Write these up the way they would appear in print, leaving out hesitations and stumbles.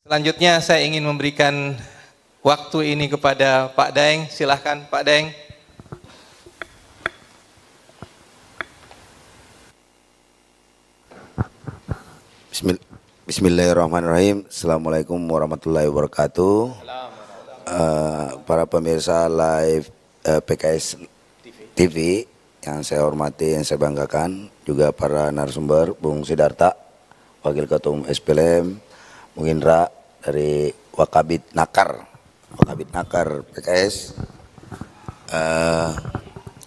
Selanjutnya saya ingin memberikan waktu ini kepada Pak Daeng. Silahkan Pak Daeng. Bismillahirrahmanirrahim. Assalamualaikum warahmatullahi wabarakatuh. Para pemirsa live PKS TV yang saya hormati, yang saya banggakan, juga para narasumber, Bung Sidarta, Wakil Ketua Umum SPLM, Bung Indra dari Wakabit Nakar PKS,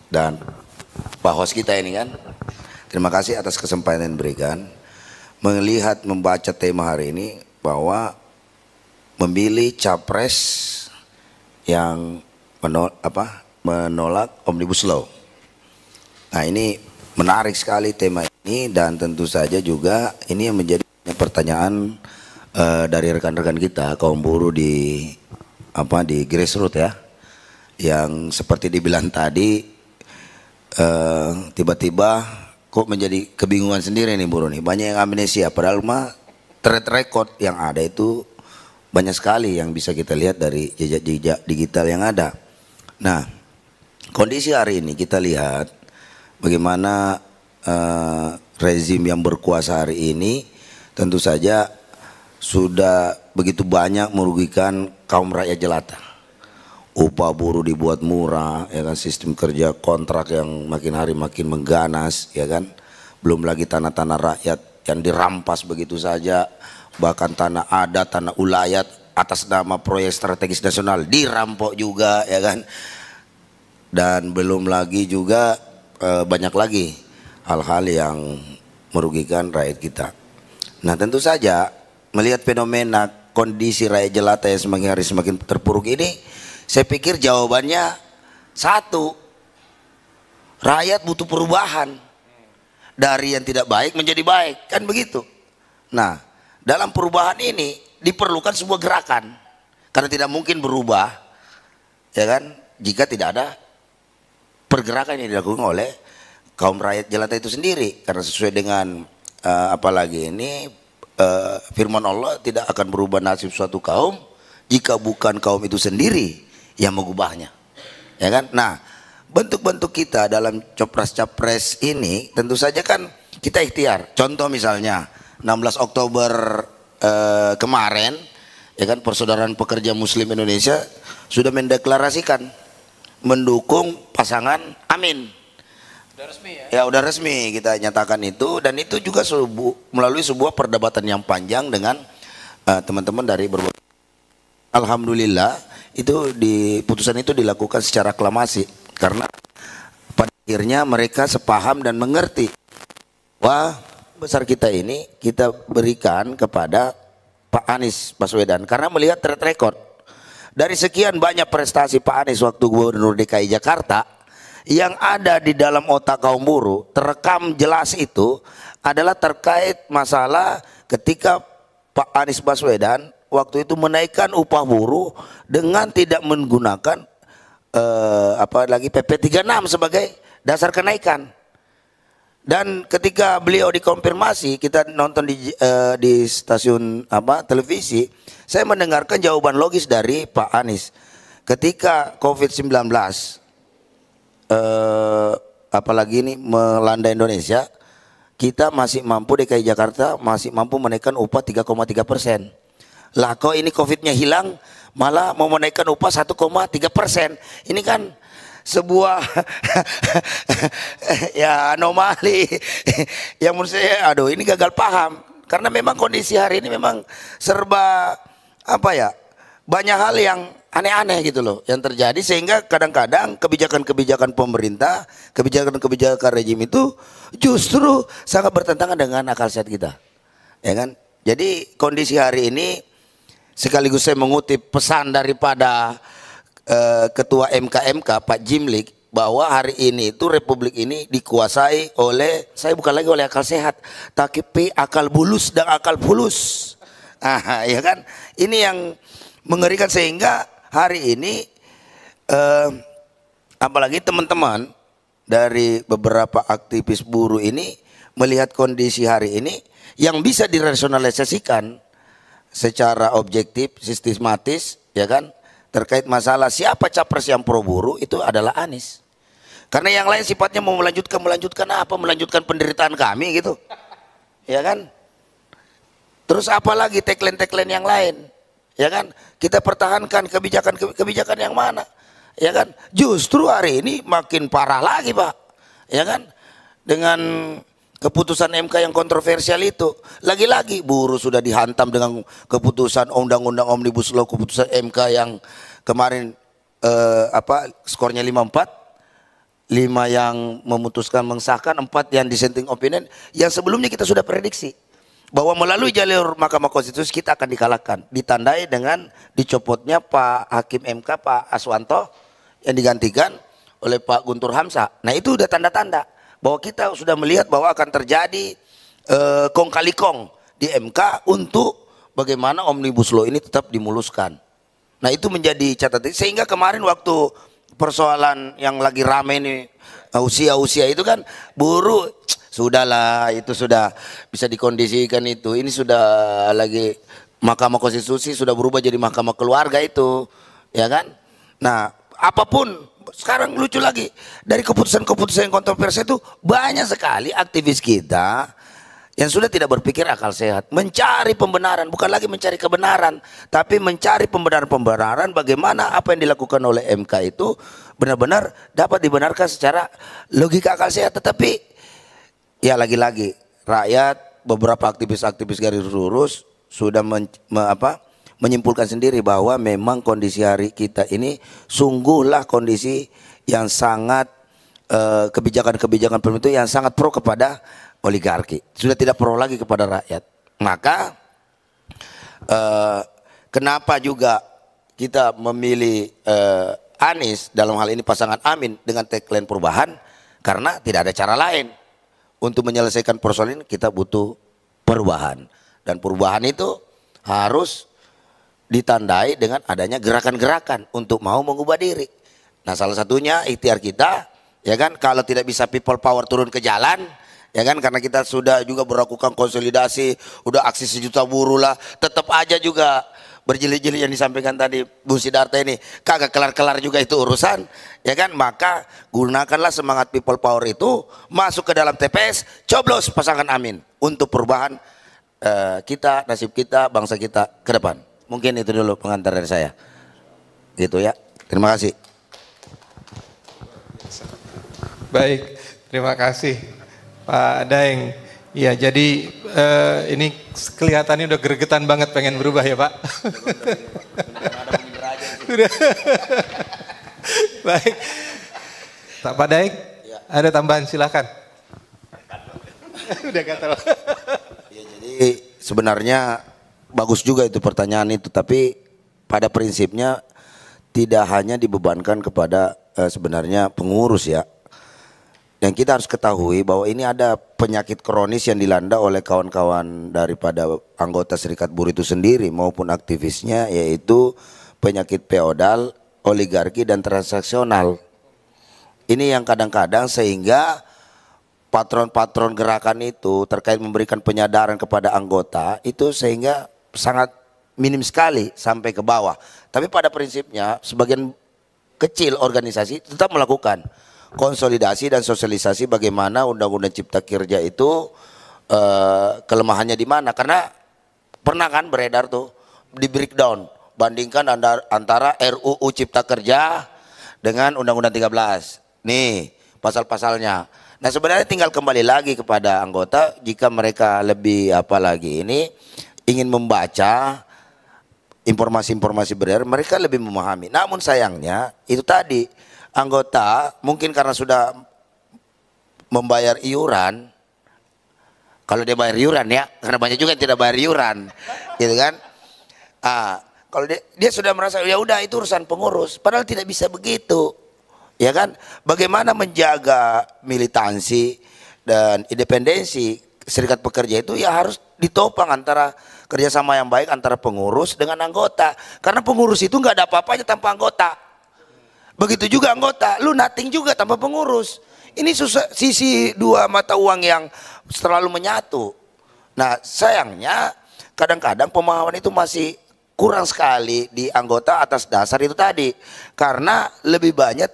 dan Pak Host kita ini kan. Terima kasih atas kesempatan yang diberikan. Membaca tema hari ini bahwa memilih capres yang menolak Omnibus Law. Nah, ini menarik sekali tema ini, dan tentu saja juga ini yang menjadi pertanyaan dari rekan-rekan kita kaum buruh di grassroots ya, yang seperti dibilang tadi tiba-tiba kok menjadi kebingungan sendiri nih buruh nih, banyak yang amnesia, padahal mah track record yang ada itu banyak sekali yang bisa kita lihat dari jejak-jejak digital yang ada. Nah, kondisi hari ini kita lihat bagaimana rezim yang berkuasa hari ini tentu saja sudah begitu banyak merugikan kaum rakyat jelata. Upah buruh dibuat murah, ya kan, sistem kerja kontrak yang makin hari makin mengganas, ya kan. Belum lagi tanah-tanah rakyat yang dirampas begitu saja, bahkan tanah adat, tanah ulayat atas nama proyek strategis nasional dirampok juga, ya kan. Dan belum lagi juga banyak lagi hal-hal yang merugikan rakyat kita. Nah, tentu saja melihat fenomena kondisi rakyat jelata yang semakin hari semakin terpuruk ini, saya pikir jawabannya satu, rakyat butuh perubahan dari yang tidak baik menjadi baik, kan begitu. Nah, dalam perubahan ini diperlukan sebuah gerakan, karena tidak mungkin berubah, ya kan, jika tidak ada pergerakan yang dilakukan oleh kaum rakyat jelata itu sendiri. Karena sesuai dengan apalagi ini firman Allah, tidak akan berubah nasib suatu kaum jika bukan kaum itu sendiri yang mengubahnya, ya kan. Nah, bentuk-bentuk kita dalam capres-capres ini tentu saja kan kita ikhtiar. Contoh misalnya 16 Oktober kemarin, ya kan, Persaudaraan Pekerja Muslim Indonesia sudah mendeklarasikan mendukung pasangan Amin. Udah resmi ya? Ya, udah resmi kita nyatakan itu, dan itu juga melalui sebuah perdebatan yang panjang dengan teman-teman dari berbagai. Alhamdulillah itu putusan itu dilakukan secara aklamasi, karena pada akhirnya mereka sepaham dan mengerti wah, besar kita ini kita berikan kepada Pak Anies Baswedan, karena melihat track record dari sekian banyak prestasi Pak Anies waktu Gubernur DKI Jakarta yang ada di dalam otak kaum buruh, terekam jelas itu adalah terkait masalah ketika Pak Anies Baswedan waktu itu menaikkan upah buruh dengan tidak menggunakan PP 36 sebagai dasar kenaikan. Dan ketika beliau dikonfirmasi, kita nonton di stasiun televisi, saya mendengarkan jawaban logis dari Pak Anies. Ketika COVID-19 apalagi ini melanda Indonesia, kita masih mampu, DKI Jakarta masih mampu menaikkan upah 3,3%. Lah kok ini COVID-nya hilang malah mau menaikkan upah 1,3%. Ini kan sebuah ya anomali yang menurut saya, aduh, ini gagal paham. Karena memang kondisi hari ini memang serba banyak hal yang aneh-aneh gitu loh yang terjadi, sehingga kadang-kadang kebijakan-kebijakan pemerintah, kebijakan-kebijakan rejim itu justru sangat bertentangan dengan akal sehat kita, ya kan. Jadi kondisi hari ini, sekaligus saya mengutip pesan daripada Ketua MKMK Pak Jimlik, bahwa hari ini itu Republik ini dikuasai oleh, saya bukan lagi oleh akal sehat, tapi akal bulus dan akal fulus. Ya kan, ini yang mengerikan, sehingga hari ini apalagi teman-teman dari beberapa aktivis buruh ini melihat kondisi hari ini yang bisa dirasionalisasikan secara objektif, sistematis, ya kan, terkait masalah siapa capres yang pro buruh itu adalah Anies. Karena yang lain sifatnya mau melanjutkan apa? Melanjutkan penderitaan kami gitu. Ya kan? Terus apa lagi tagline-tagline yang lain? Ya kan? Kita pertahankan kebijakan yang mana? Ya kan? Justru hari ini makin parah lagi, Pak. Ya kan? Dengan keputusan MK yang kontroversial itu. Lagi-lagi buruh sudah dihantam dengan keputusan undang-undang Omnibus Law, keputusan MK yang kemarin skornya 5-4. 5 yang memutuskan mengesahkan, 4 yang dissenting opinion, yang sebelumnya kita sudah prediksi bahwa melalui jalur Mahkamah Konstitusi kita akan dikalahkan, ditandai dengan dicopotnya Pak Hakim MK Pak Aswanto yang digantikan oleh Pak Guntur Hamzah. Nah itu udah tanda-tanda bahwa kita sudah melihat bahwa akan terjadi kong kali kong di MK untuk bagaimana Omnibus Law ini tetap dimuluskan. Nah itu menjadi catatan, sehingga kemarin waktu persoalan yang lagi rame nih usia itu kan buruh, sudahlah itu sudah bisa dikondisikan itu. Ini sudah lagi Mahkamah Konstitusi sudah berubah jadi mahkamah keluarga itu, ya kan? Nah, apapun sekarang lucu lagi dari keputusan-keputusan yang kontroversial itu banyak sekali aktivis kita yang sudah tidak berpikir akal sehat, mencari pembenaran, bukan lagi mencari kebenaran, tapi mencari pembenaran-pembenaran bagaimana apa yang dilakukan oleh MK itu benar-benar dapat dibenarkan secara logika akal sehat. Tetapi ya lagi-lagi rakyat, beberapa aktivis-aktivis garis lurus sudah menyimpulkan sendiri bahwa memang kondisi hari kita ini sungguhlah kondisi yang sangat kebijakan-kebijakan pemerintah yang sangat pro kepada oligarki, sudah tidak pro lagi kepada rakyat. Maka kenapa juga kita memilih Anies dalam hal ini pasangan Amin dengan tagline perubahan, karena tidak ada cara lain untuk menyelesaikan persoalan ini. Kita butuh perubahan, dan perubahan itu harus ditandai dengan adanya gerakan-gerakan untuk mau mengubah diri. Nah salah satunya ikhtiar kita, ya kan, kalau tidak bisa people power turun ke jalan, ya kan, karena kita sudah juga melakukan konsolidasi, udah aksi 1 juta buruh lah, tetap aja juga berjilid-jilid yang disampaikan tadi Bu Sidarta ini kagak kelar-kelar juga itu urusan, ya kan. Maka gunakanlah semangat people power itu, masuk ke dalam TPS, coblos pasangan Amin untuk perubahan kita, nasib kita, bangsa kita ke depan. Mungkin itu dulu pengantar dari saya, gitu ya. Terima kasih. Baik, terima kasih Pak Daeng. Ya, jadi ini kelihatannya udah gregetan banget pengen berubah ya Pak. Baik, Pak Daeng, ada tambahan silakan. Udah gatal. Ya, jadi sebenarnya bagus juga itu pertanyaan itu, tapi pada prinsipnya tidak hanya dibebankan kepada sebenarnya pengurus ya. Dan kita harus ketahui bahwa ini ada penyakit kronis yang dilanda oleh kawan-kawan daripada anggota Serikat Buruh itu sendiri maupun aktivisnya, yaitu penyakit feodal, oligarki dan transaksional. Ini yang kadang-kadang sehingga patron-patron gerakan itu terkait memberikan penyadaran kepada anggota itu sehingga sangat minim sekali sampai ke bawah. Tapi pada prinsipnya sebagian kecil organisasi tetap melakukan konsolidasi dan sosialisasi bagaimana Undang-Undang Cipta Kerja itu kelemahannya di mana. Karena pernah kan beredar tuh di breakdown, bandingkan antara RUU Cipta Kerja dengan Undang-Undang 13. Nih pasal-pasalnya. Nah sebenarnya tinggal kembali lagi kepada anggota, jika mereka lebih apa lagi ini ingin membaca informasi-informasi beredar, mereka lebih memahami. Namun sayangnya itu tadi, anggota mungkin karena sudah membayar iuran, kalau dia bayar iuran ya, karena banyak juga yang tidak bayar iuran, gitu kan? Kalau dia sudah merasa ya udah itu urusan pengurus, padahal tidak bisa begitu, ya kan? Bagaimana menjaga militansi dan independensi serikat pekerja itu ya harus ditopang antara kerjasama yang baik antara pengurus dengan anggota, karena pengurus itu nggak ada apa-apanya tanpa anggota. Begitu juga anggota, lu nothing juga tanpa pengurus. Ini sisi dua mata uang yang terlalu menyatu. Nah sayangnya kadang-kadang pemahaman itu masih kurang sekali di anggota atas dasar itu tadi. Karena lebih banyak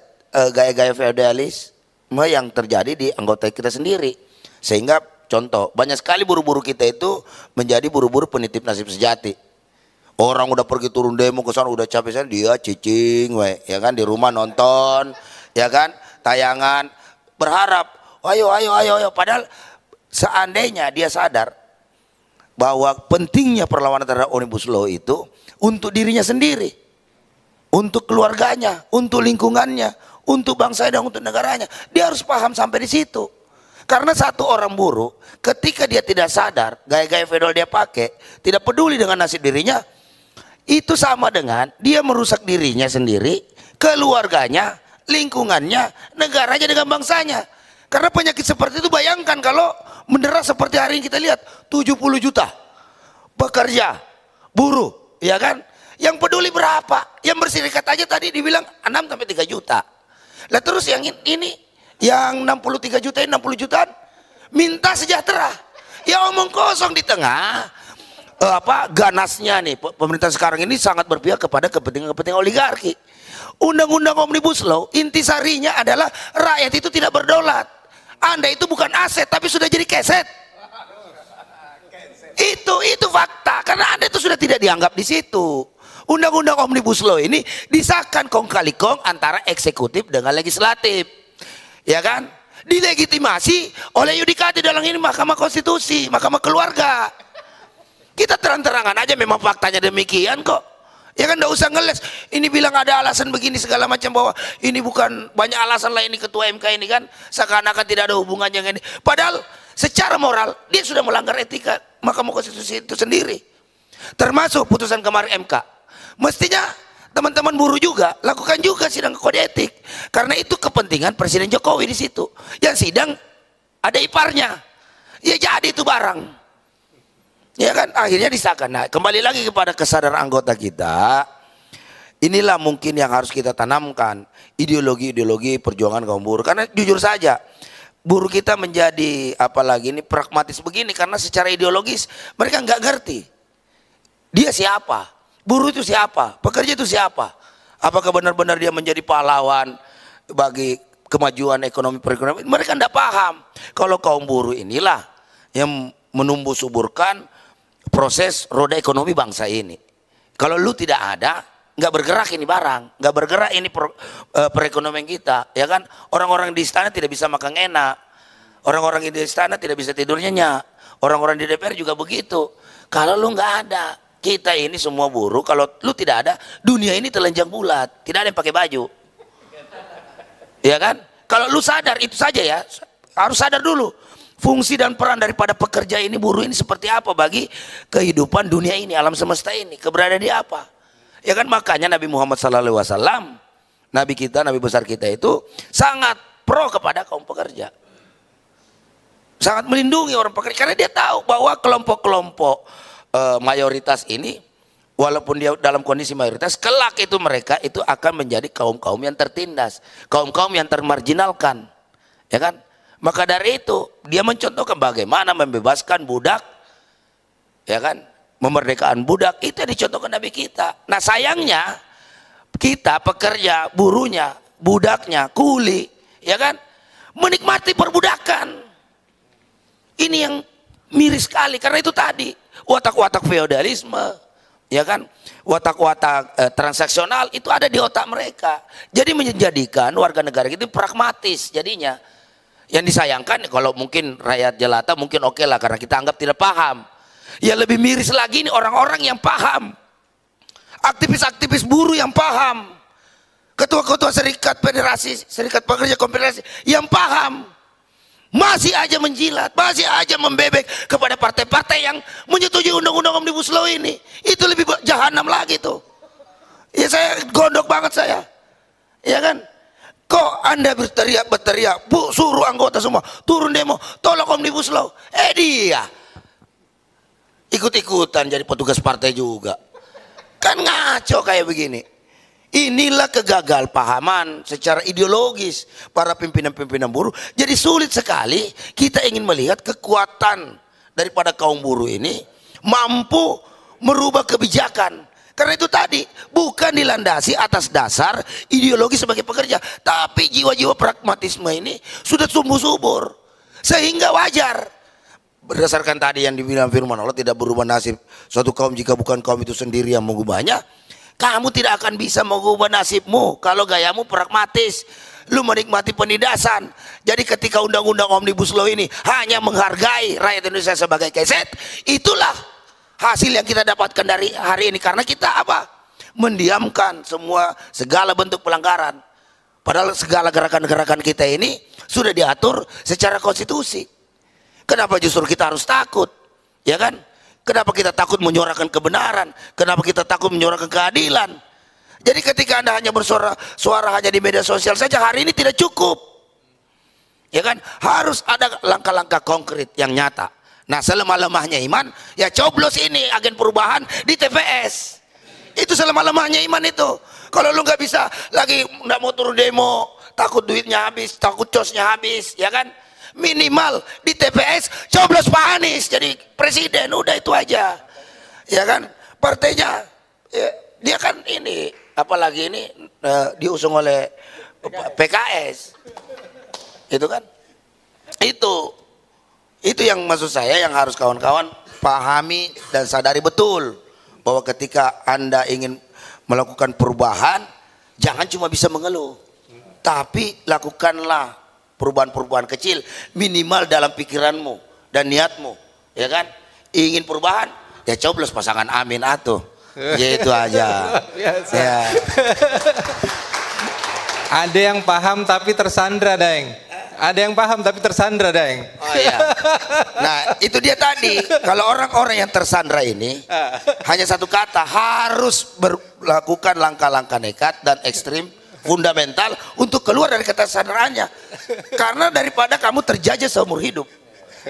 gaya-gaya feodalisme yang terjadi di anggota kita sendiri. Sehingga contoh, banyak sekali buru-buru kita itu menjadi buru-buru penitip nasib sejati. Orang udah pergi turun demo ke sana udah capek sana, dia cicing ya kan, di rumah nonton ya kan, tayangan, berharap ayo padahal seandainya dia sadar bahwa pentingnya perlawanan terhadap Omnibus Law itu untuk dirinya sendiri, untuk keluarganya, untuk lingkungannya, untuk bangsa dan untuk negaranya, dia harus paham sampai di situ. Karena satu orang buruh ketika dia tidak sadar gaya-gaya feodal dia pakai, tidak peduli dengan nasib dirinya, itu sama dengan dia merusak dirinya sendiri, keluarganya, lingkungannya, negaranya dengan bangsanya. Karena penyakit seperti itu, bayangkan kalau menderah seperti hari ini kita lihat 70 juta pekerja buruh, ya kan? Yang peduli berapa? Yang berserikat aja tadi dibilang 6 sampai 3 juta. Lah terus yang ini yang 63 juta, 60 jutaan minta sejahtera. Ya omong kosong di tengah ganasnya nih pemerintah sekarang ini sangat berpihak kepada kepentingan oligarki. Undang-undang Omnibus Law intisarinya adalah rakyat itu tidak berdaulat. Anda itu bukan aset tapi sudah jadi keset. Itu fakta, karena Anda itu sudah tidak dianggap di situ. Undang-undang Omnibus Law ini disahkan kong kali kong antara eksekutif dengan legislatif. Ya kan? Dilegitimasi oleh yudikatif, dalam ini Mahkamah Konstitusi, Mahkamah Keluarga. Kita terang-terangan aja memang faktanya demikian kok. Ya kan, enggak usah ngeles. Ini bilang ada alasan begini segala macam, bahwa ini bukan banyak alasan lah, ini ketua MK ini kan seakan-akan tidak ada hubungannya dengan ini. Padahal secara moral dia sudah melanggar etika Mahkamah Konstitusi itu sendiri. Termasuk putusan kemarin MK. Mestinya teman-teman buruh juga lakukan juga sidang kode etik. Karena itu kepentingan Presiden Jokowi di situ. Yang sidang ada iparnya. Ya jadi itu barang. Ya kan, akhirnya disahkan. Nah, kembali lagi kepada kesadaran anggota kita. Inilah mungkin yang harus kita tanamkan, ideologi-ideologi perjuangan kaum buruh. Karena jujur saja, buruh kita menjadi apalagi ini pragmatis begini karena secara ideologis mereka nggak ngerti dia siapa, buruh itu siapa, pekerja itu siapa. Apakah benar-benar dia menjadi pahlawan bagi kemajuan ekonomi perekonomian? Mereka nggak paham. Kalau kaum buruh inilah yang menumbuh suburkan proses roda ekonomi bangsa ini. Kalau lu tidak ada, nggak bergerak ini barang, nggak bergerak ini perekonomian kita, ya kan? Orang-orang di istana tidak bisa makan enak, orang-orang di istana tidak bisa tidur nyenyak, orang-orang di DPR juga begitu. Kalau lu nggak ada, kita ini semua buruh, kalau lu tidak ada, dunia ini telanjang bulat, tidak ada yang pakai baju, ya kan? Kalau lu sadar itu saja ya, harus sadar dulu. Fungsi dan peran daripada pekerja ini, buruh ini seperti apa bagi kehidupan dunia ini, alam semesta ini, keberadaan di apa? Ya kan, makanya Nabi Muhammad SAW, Nabi kita, Nabi besar kita itu sangat pro kepada kaum pekerja. Sangat melindungi orang pekerja, karena dia tahu bahwa kelompok-kelompok mayoritas ini, walaupun dia dalam kondisi mayoritas, kelak itu mereka itu akan menjadi kaum-kaum yang tertindas, kaum-kaum yang termarginalkan, ya kan? Maka dari itu dia mencontohkan bagaimana membebaskan budak, ya kan, memerdekakan budak, itu yang dicontohkan Nabi kita. Nah sayangnya kita pekerja, buruhnya, budaknya, kuli, ya kan, menikmati perbudakan. Ini yang miris sekali, karena itu tadi watak-watak feodalisme, ya kan, watak-watak transaksional itu ada di otak mereka. Jadi menjadikan warga negara itu pragmatis jadinya. Yang disayangkan kalau mungkin rakyat jelata mungkin oke lah karena kita anggap tidak paham. Ya lebih miris lagi ini orang-orang yang paham, aktivis-aktivis buruh yang paham, ketua-ketua serikat federasi, serikat pekerja konfederasi yang paham, masih aja menjilat, masih aja membebek kepada partai-partai yang menyetujui undang-undang Omnibus Law ini. Itu lebih jahanam lagi tuh. Ya saya gondok banget saya, ya kan. Kok Anda berteriak, bu suruh anggota semua turun demo tolak Omnibus Law. Dia ikut-ikutan jadi petugas partai juga. Kan ngaco kayak begini. Inilah kegagalpahaman secara ideologis para pimpinan-pimpinan buruh. Jadi sulit sekali kita ingin melihat kekuatan daripada kaum buruh ini mampu merubah kebijakan. Karena itu tadi bukan dilandasi atas dasar ideologi sebagai pekerja, tapi jiwa-jiwa pragmatisme ini sudah tumbuh subur, sehingga wajar. Berdasarkan tadi yang dibilang firman Allah, tidak berubah nasib suatu kaum jika bukan kaum itu sendiri yang mengubahnya. Kamu tidak akan bisa mengubah nasibmu kalau gayamu pragmatis. Lu menikmati penindasan. Jadi ketika undang-undang Omnibus Law ini hanya menghargai rakyat Indonesia sebagai keset, itulah hasil yang kita dapatkan dari hari ini. Karena kita apa? Mendiamkan segala bentuk pelanggaran. Padahal segala gerakan-gerakan kita ini sudah diatur secara konstitusi. Kenapa justru kita harus takut? Ya kan? Kenapa kita takut menyuarakan kebenaran? Kenapa kita takut menyuarakan keadilan? Jadi ketika Anda hanya suara hanya di media sosial saja, hari ini tidak cukup. Ya kan? Harus ada langkah-langkah konkret yang nyata. Nah, selemah-lemahnya iman, ya coblos ini agen perubahan di TPS. Itu selemah-lemahnya iman itu. Kalau lu nggak bisa lagi nggak mau turun demo, takut duitnya habis, takut cosnya habis, ya kan? Minimal di TPS coblos Pak Anies jadi presiden, udah itu aja. Ya kan? Partainya ya, dia kan ini apalagi ini diusung oleh PKS. Itu kan? Itu yang maksud saya yang harus kawan-kawan pahami dan sadari betul bahwa ketika Anda ingin melakukan perubahan, jangan cuma bisa mengeluh, tapi lakukanlah perubahan-perubahan kecil minimal dalam pikiranmu dan niatmu, ya kan? Ingin perubahan, ya coblos pasangan Amin atuh. Ya itu aja. Ya. Ada yang paham tapi tersandra, Daeng. Ada yang paham tapi tersandra, Daeng. Oh iya. Nah, itu dia tadi. Kalau orang-orang yang tersandra ini hanya satu kata, harus melakukan langkah-langkah nekat dan ekstrim fundamental untuk keluar dari ketersandraannya. Karena daripada kamu terjajah seumur hidup,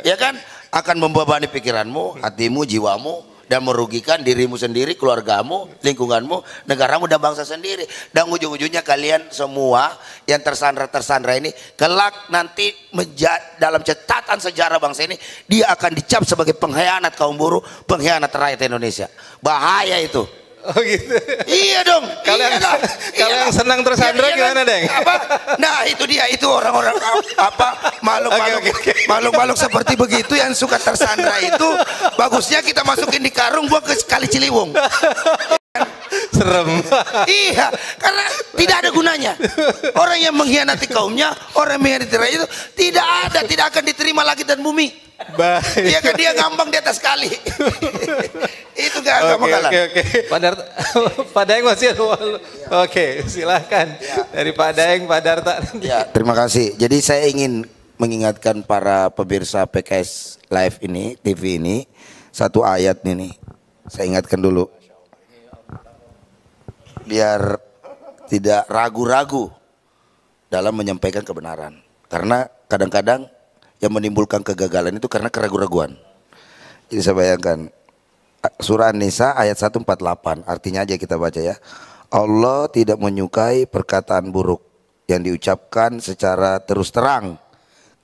ya kan, akan membebani pikiranmu, hatimu, jiwamu, dan merugikan dirimu sendiri, keluargamu, lingkunganmu, negaramu, dan bangsa sendiri. Dan ujung-ujungnya kalian semua yang tersandra ini kelak nanti dalam catatan sejarah bangsa ini, dia akan dicap sebagai pengkhianat kaum buruh, pengkhianat rakyat Indonesia. Bahaya itu. Oh gitu. Iya dong. Kalau yang senang tersandra gimana, Deng? Nah itu dia, itu orang-orang makhluk-makhluk seperti begitu yang suka tersandra itu, bagusnya kita masukin di karung, buang ke Kali Ciliwung. Serem. Iya, karena tidak ada gunanya. Orang yang mengkhianati kaumnya, orang yang mengkhianati rakyat itu tidak akan diterima langit dan bumi. Baik. Dia kan dia ngambang di atas kali. Itu gak bakalan. Oke. Pak Daeng masih ada. Oke, silakan. Dari Pak Daeng, Pak Darta. Ya, terima kasih. Jadi saya ingin mengingatkan para pemirsa PKS Live ini, TV ini, satu ayat ini. Saya ingatkan dulu. Biar tidak ragu-ragu dalam menyampaikan kebenaran. Karena kadang-kadang yang menimbulkan kegagalan itu karena keraguan-raguan. Jadi saya bayangkan surah An-Nisa ayat 148, artinya aja kita baca ya. Allah tidak menyukai perkataan buruk yang diucapkan secara terus terang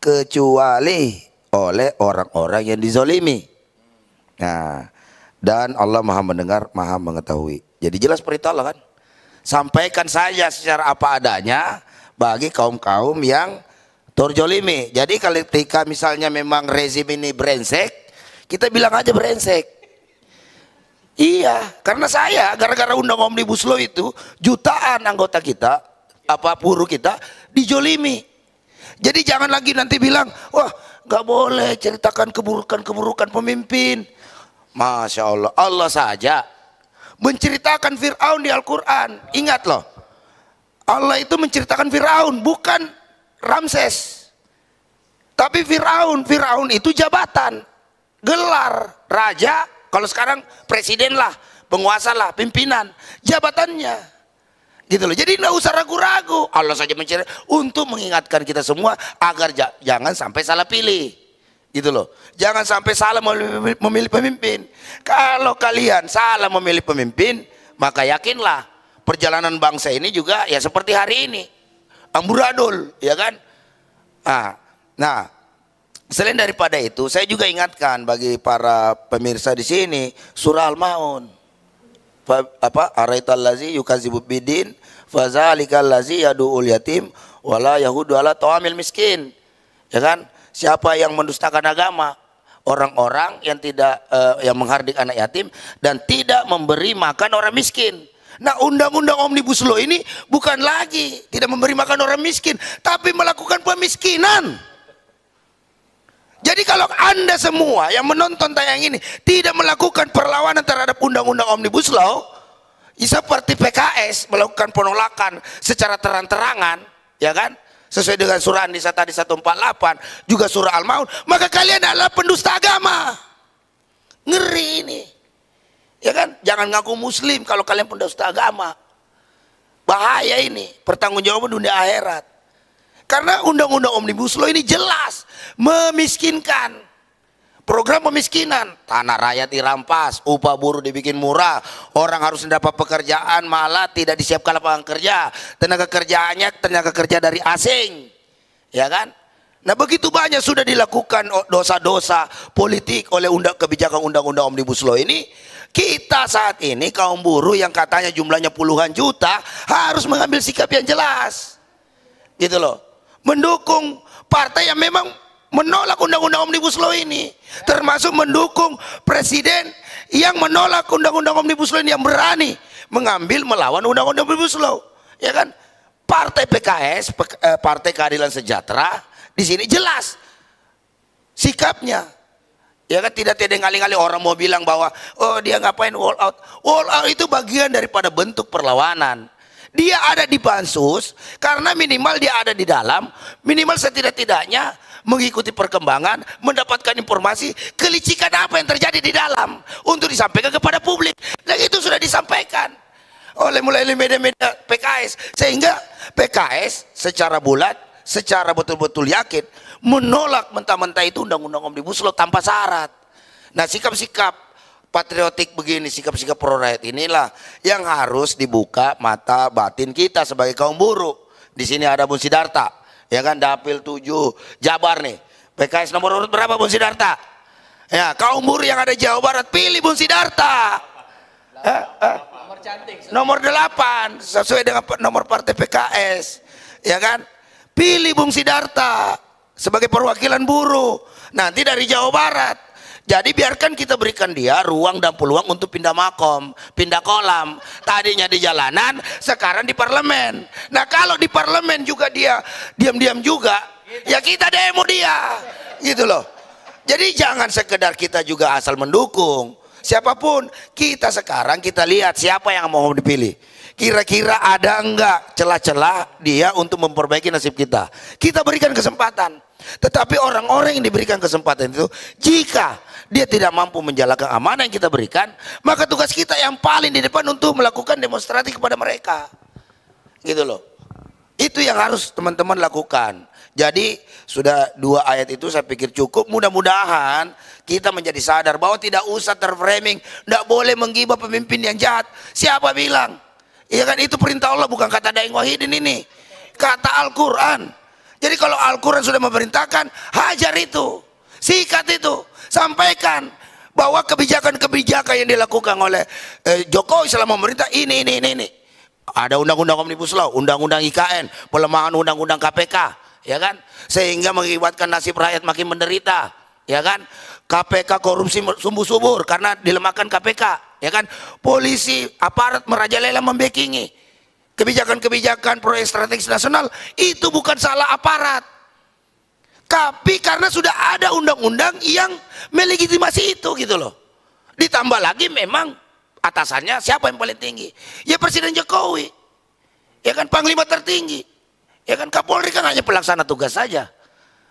kecuali oleh orang-orang yang dizolimi. Nah, dan Allah Maha mendengar, Maha mengetahui. Jadi jelas perintah Allah kan. Sampaikan saja secara apa adanya bagi kaum-kaum yang terzolimi. Jadi ketika misalnya memang rezim ini brengsek, kita bilang aja brengsek. Iya, karena saya gara-gara undang Omnibus Law itu jutaan anggota kita, buruh kita dijolimi. Jadi jangan lagi nanti bilang, wah nggak boleh ceritakan keburukan-keburukan pemimpin. Masya Allah, Allah saja menceritakan Fir'aun di Al-Quran. Ingat loh, Allah itu menceritakan Fir'aun, bukan Ramses. Tapi Fir'aun itu jabatan, gelar raja. Kalau sekarang presiden lah, penguasa lah, pimpinan, jabatannya, gitu loh. Jadi nggak usah ragu-ragu. Allah saja menceritakan untuk mengingatkan kita semua agar jangan sampai salah pilih, gitu loh. Jangan sampai salah memilih pemimpin. Kalau kalian salah memilih pemimpin, maka yakinlah perjalanan bangsa ini juga ya seperti hari ini, amburadul, ya kan? Nah, Selain daripada itu, saya juga ingatkan bagi para pemirsa di sini surah Al-Maun. Araital lazi yukadzibu bidin fazalikal lazi yadu'ul yatim wala yahudu ala ta'amil miskin. Ya kan? Siapa yang mendustakan agama? Orang-orang yang tidak yang menghardik anak yatim dan tidak memberi makan orang miskin. Nah, undang-undang Omnibus Law ini bukan lagi tidak memberi makan orang miskin, tapi melakukan pemiskinan. Jadi kalau Anda semua yang menonton tayang ini tidak melakukan perlawanan terhadap undang-undang Omnibus Law, seperti PKS melakukan penolakan secara terang-terangan, ya kan? Sesuai dengan surah An-Nisa tadi 148, juga surah Al-Maun, maka kalian adalah pendusta agama. Ngeri ini. Ya kan? Jangan ngaku muslim kalau kalian pendusta agama. Bahaya ini, pertanggungjawaban dunia akhirat. Karena undang-undang Omnibus Law ini jelas memiskinkan. Program pemiskinan, tanah rakyat dirampas, upah buruh dibikin murah, orang harus mendapat pekerjaan malah tidak disiapkan lapangan kerja, tenaga kerjaannya tenaga kerja dari asing, ya kan? Nah, begitu banyak sudah dilakukan dosa-dosa politik oleh kebijakan undang-undang Omnibus Law ini. Kita saat ini kaum buruh yang katanya jumlahnya puluhan juta harus mengambil sikap yang jelas, gitu loh, mendukung partai yang memang menolak undang-undang Omnibus Law ini, termasuk mendukung presiden yang menolak undang-undang Omnibus Law ini, yang berani mengambil melawan undang-undang Omnibus Law, ya kan? Partai PKS, Partai Keadilan Sejahtera, di sini jelas sikapnya. Ya kan, tidak ngali-ngali orang mau bilang bahwa oh dia ngapain all out. All out itu bagian daripada bentuk perlawanan. Dia ada di pansus karena minimal dia ada di dalam, minimal setidak-tidaknya mengikuti perkembangan, mendapatkan informasi kelicikan apa yang terjadi di dalam untuk disampaikan kepada publik. Dan itu sudah disampaikan oleh mulai media-media PKS, sehingga PKS secara bulat, secara betul-betul yakin menolak mentah-mentah itu undang-undang Omnibus Law tanpa syarat. Nah, sikap-sikap patriotik begini, sikap-sikap pro rakyat inilah yang harus dibuka mata batin kita sebagai kaum buruh. Di sini ada Bung Sidarta, ya kan, Dapil 7 Jabar nih. PKS nomor urut berapa Bung Sidarta? Ya, kaum buruh yang ada Jawa Barat pilih Bung Sidarta. Nomor cantik. Nomor 8 sesuai dengan nomor partai PKS, ya kan? Pilih Bung Sidarta sebagai perwakilan buruh nanti dari Jawa Barat. Jadi biarkan kita berikan dia ruang dan peluang untuk pindah makom, pindah kolam. Tadinya di jalanan, sekarang di parlemen. Nah, kalau di parlemen juga dia diam-diam juga, ya kita demo dia, gitu loh. Jadi jangan sekedar kita juga asal mendukung siapapun. Kita sekarang kita lihat siapa yang mau dipilih. Kira-kira ada enggak celah-celah dia untuk memperbaiki nasib kita. Kita berikan kesempatan. Tetapi orang-orang yang diberikan kesempatan itu, jika dia tidak mampu menjalankan amanah yang kita berikan, maka tugas kita yang paling di depan untuk melakukan demonstrasi kepada mereka, gitu loh. Itu yang harus teman-teman lakukan. Jadi sudah 2 ayat itu saya pikir cukup. Mudah-mudahan kita menjadi sadar bahwa tidak usah terframing, tidak boleh menggibah pemimpin yang jahat. Siapa bilang? Iya kan, itu perintah Allah, bukan kata Daeng Wahidin ini, kata Al-Quran. Jadi kalau Al-Quran sudah memerintahkan, hajar itu, sikat itu, sampaikan bahwa kebijakan-kebijakan yang dilakukan oleh Jokowi selama memerintah ini. Ada undang-undang Omnibus Law, undang-undang IKN, pelemahan undang-undang KPK, ya kan, sehingga mengakibatkan nasib rakyat makin menderita, ya kan. KPK korupsi sumbu-subur karena dilemahkan KPK, ya kan. Polisi, aparat merajalela membackingi kebijakan-kebijakan proyek strategis nasional. Itu bukan salah aparat, tapi karena sudah ada undang-undang yang melegitimasi itu, gitu loh. Ditambah lagi memang atasannya siapa yang paling tinggi? Ya Presiden Jokowi, ya kan, panglima tertinggi, ya kan. Kapolri kan hanya pelaksana tugas saja,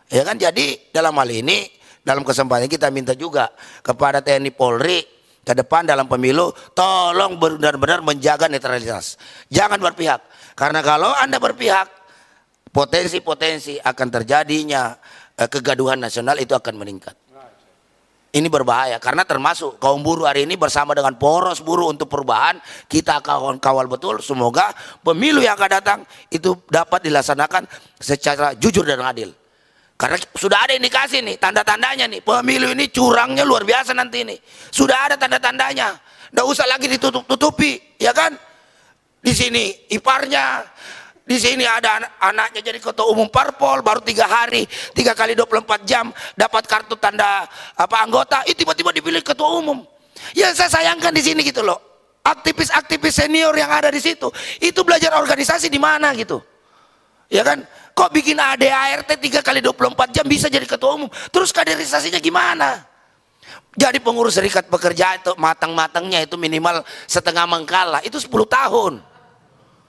ya kan. Jadi dalam hal ini, dalam kesempatan kita minta juga kepada TNI Polri ke depan dalam pemilu, tolong benar-benar menjaga netralitas, jangan berpihak. Karena kalau Anda berpihak, potensi-potensi akan terjadinya kegaduhan nasional itu akan meningkat. Ini berbahaya karena termasuk kaum buruh hari ini bersama dengan poros buruh untuk perubahan, kita akan kawal betul. Semoga pemilu yang akan datang itu dapat dilaksanakan secara jujur dan adil. Karena sudah ada indikasi nih, tanda-tandanya nih, pemilu ini curangnya luar biasa nanti ini. Sudah ada tanda-tandanya. Nggak usah lagi ditutup-tutupi, ya kan? Di sini iparnya, di sini ada anaknya jadi ketua umum parpol, baru 3 hari, 3 kali 24 jam dapat kartu tanda anggota, itu tiba-tiba dipilih ketua umum. Yang saya sayangkan di sini gitu loh, aktivis-aktivis senior yang ada di situ, itu belajar organisasi di mana gitu, ya kan? Kok bikin ADART 3 kali 24 jam bisa jadi ketua umum? Terus kaderisasinya gimana? Jadi pengurus serikat pekerja itu matang-matangnya itu minimal setengah mengkal, itu 10 tahun.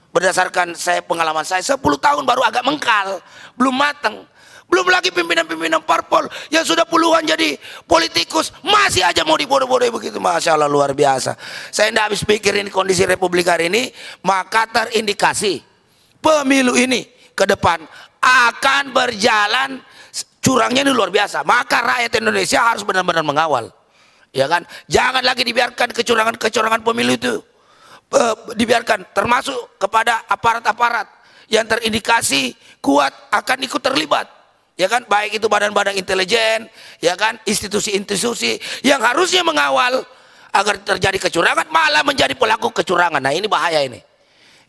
Berdasarkan pengalaman saya 10 tahun baru agak mengkal, belum matang. Belum lagi pimpinan-pimpinan parpol yang sudah puluhan jadi politikus masih aja mau dibodoh-bodohi begitu. Masya Allah, luar biasa. Saya tidak habis pikir ini kondisi Republik hari ini, maka terindikasi pemilu ini ke depan akan berjalan curangnya ini luar biasa. Maka rakyat Indonesia harus benar-benar mengawal, ya kan? Jangan lagi dibiarkan kecurangan pemilu itu dibiarkan, termasuk kepada aparat-aparat yang terindikasi kuat akan ikut terlibat, ya kan? Baik itu badan-badan intelijen, ya kan, institusi-institusi yang harusnya mengawal agar terjadi kecurangan malah menjadi pelaku kecurangan. Nah, ini bahaya ini,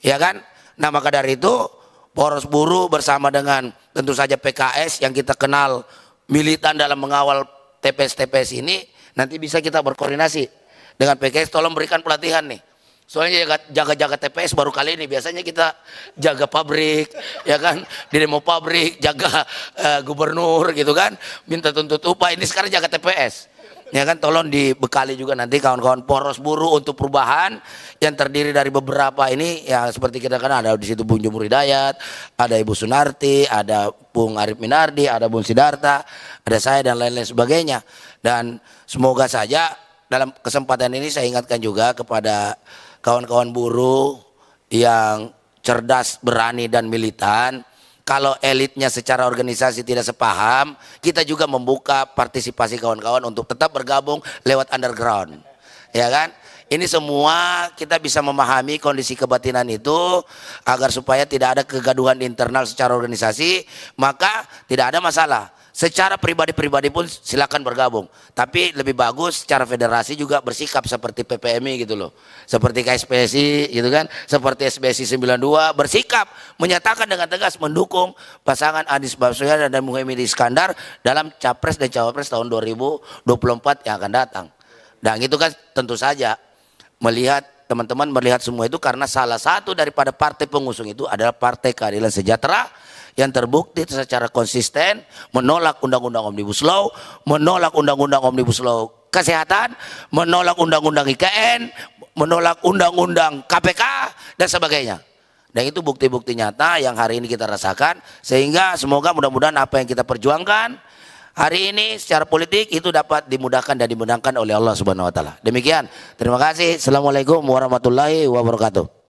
ya kan? Nah, maka dari itu Poros Buruh bersama dengan tentu saja PKS yang kita kenal militan dalam mengawal TPS-TPS ini, nanti bisa kita berkoordinasi dengan PKS, tolong berikan pelatihan nih. Soalnya jaga-jaga TPS baru kali ini, biasanya kita jaga pabrik, ya kan, di demo pabrik, jaga gubernur gitu kan, minta tuntut upah. Ini sekarang jaga TPS, ya kan. Tolong dibekali juga nanti kawan-kawan Poros Buruh untuk Perubahan yang terdiri dari beberapa ini, ya seperti kita kan ada di situ Bung Jumur Hidayat, ada Ibu Sunarti, ada Bung Arif Minardi, ada Bung Sidarta, ada saya dan lain-lain sebagainya. Dan semoga saja dalam kesempatan ini saya ingatkan juga kepada kawan-kawan buruh yang cerdas, berani dan militan. Kalau elitnya secara organisasi tidak sepaham, kita juga membuka partisipasi kawan-kawan untuk tetap bergabung lewat underground, ya kan? Ini semua kita bisa memahami kondisi kebatinan itu agar supaya tidak ada kegaduhan di internal secara organisasi, maka tidak ada masalah. Secara pribadi-pribadi pun silakan bergabung, tapi lebih bagus secara federasi juga bersikap seperti PPMI gitu loh, seperti KSPSI gitu kan, seperti SBSI 92 bersikap menyatakan dengan tegas mendukung pasangan Anies Baswedan dan Muhaimin Iskandar dalam Capres dan Cawapres tahun 2024 yang akan datang. Dan itu kan tentu saja melihat teman-teman melihat semua itu karena salah satu daripada partai pengusung itu adalah Partai Keadilan Sejahtera yang terbukti secara konsisten menolak undang-undang Omnibus Law, menolak undang-undang Omnibus Law Kesehatan, menolak undang-undang IKN, menolak undang-undang KPK dan sebagainya. Dan itu bukti-bukti nyata yang hari ini kita rasakan, sehingga semoga mudah-mudahan apa yang kita perjuangkan hari ini secara politik itu dapat dimudahkan dan dimenangkan oleh Allah Subhanahu wa taala. Demikian. Terima kasih. Assalamualaikum warahmatullahi wabarakatuh.